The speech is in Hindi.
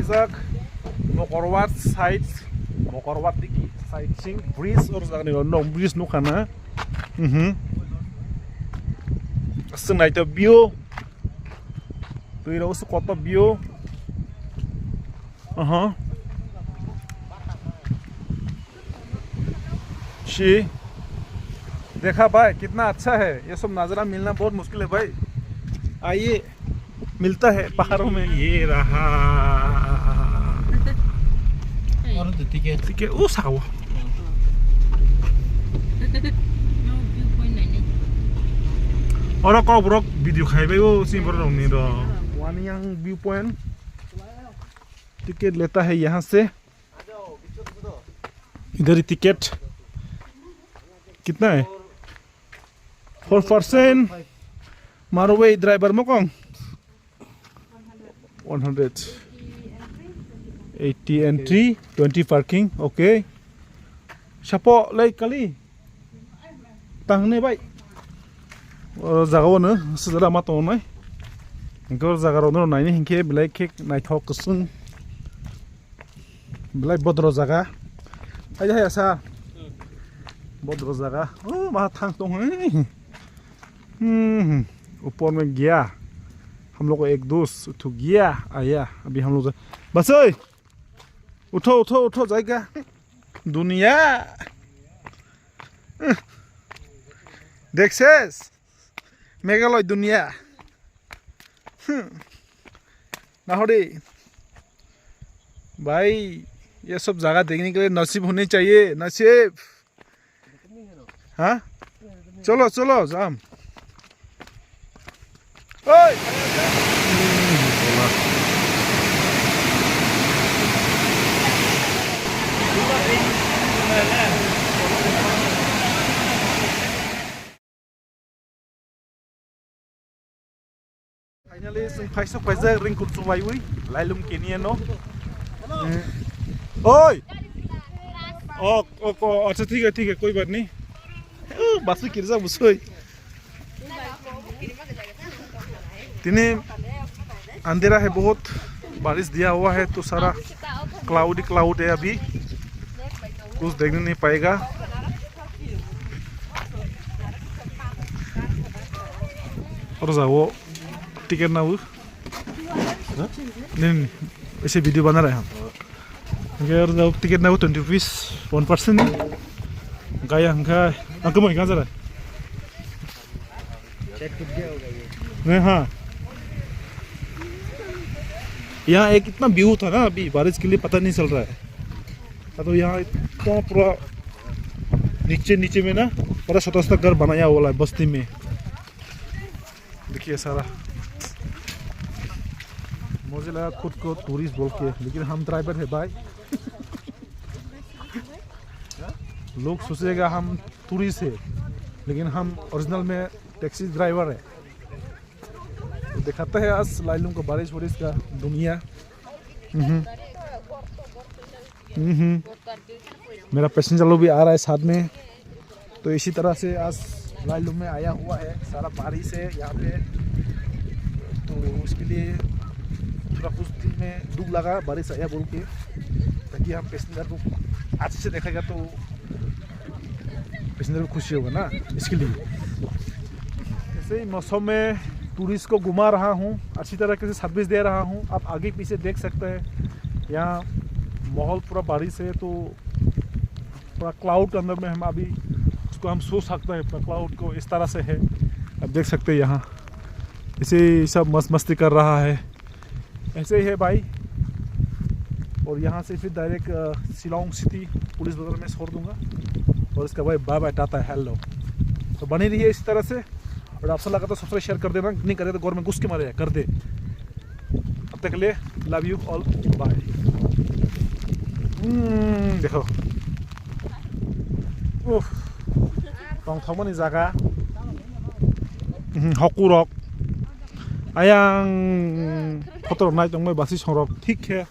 Rijak Mokorwat side Mokorwat diki side sing bridge or jagani no bridge no kana asung naito view tuiro usu koto view she देखा भाई कितना अच्छा है ये सब नज़ारा मिलना बहुत मुश्किल है भाई आइए मिलता है पहाड़ों में ये रहा ठीक है वो सावा और कौ ब्रॉक वीडियो खाए भाई वो सिंपल नहीं रहा वानियांग व्यू पॉइंट टिकट लेता है यहाँ से इधर ही टिकट कितना है 4% मारुवे driver मोकोंग 180 entry 20 parking okay sapo lai kali tangne bai jagawono sujara ma tonai gor jagarono naini hinke belai kek naithok kusung belai bodro jaga ai hai asa bodro jaga oh ma thang tong है ऊपर में गया हम लोग को एक दोस्त उठ गया आया अभी हम लोग बस ओए उठो उठो उठो जाएगा दुनिया देखसेस मेघालय दुनिया नाहरी भाई ये सब जगह देखने के लिए नसीब होनी चाहिए नसीब हाँ चलो चलो जाम ओए फाइनली जों फाइसो फाइजा रिंकुल सुबायवै लाइलुम केनियानो ओए ओ अच्छा ठीक है कोई बात नहीं बस किरजा बुसोय तिने अंधेरा है बहुत बारिश दिया हुआ है तो सारा क्लाउड है अभी कुछ देखने नहीं पाएगा और जाओ टिकट ना वो नहीं ऐसे वीडियो बना रहे हैं अगर जाओ टिकट ना वो 20 रुपीस 1% गाया हंका अंकल मैं कहाँ जा रहा है नहीं हाँ यहाँ एक इतना व्यू था ना अभी बारिश के लिए पता नहीं चल रहा है तो यहाँ इतना पूरा नीचे में ना पूरा छोटा सा घर बनाया हुआ है बस्ती में देखिए सारा मुझे लगा खुद को टूरिस्ट बोल के लेकिन हम ड्राइवर है भाई लोग सोचेगा हम टूरिस्ट है लेकिन हम ओरिजिनल में टैक्सी ड्राइवर है तो दिखाता है आज लाइलुम को बारिश का दुनिया मेरा पैसेंजर लोग भी आ रहा है साथ में तो इसी तरह से आज लाइलुम में आया हुआ है सारा बारिश है यहाँ पे तो उसके लिए थोड़ा कुछ दिन में डूब लगा बारिश आया बोल के ताकि हम पैसेंजर को अच्छे से देखेगा तो पैसेंजर को खुशी होगा ना इसके लिए ऐसे ही मौसम में टूरिस्ट को घुमा रहा हूँ अच्छी तरीके से सर्विस दे रहा हूँ आप आगे पीछे देख सकते हैं यहाँ माहौल पूरा बारिश है तो पूरा क्लाउड के अंदर में हम अभी उसको हम सो सकते हैं क्लाउड को इस तरह से है आप देख सकते हैं यहाँ इसे सब मस्ती कर रहा है ऐसे ही है भाई और यहाँ से फिर डायरेक्ट शिलोंग सिटी पुलिस बाजार में छोड़ दूंगा और इसका भाई बाय बाय टाटा हेलो तो बनी रही है इस तरह से और आपसे लगा तो सब्सक्राइब शेयर कर देना नहीं करे तो गौर में घुस के मारे कर दे अब तक के लिए लव यू ऑल बाय देखो टंगथावनि जागा हकुरक आयां फटो नाय दंबाय बासि संरक ठीक है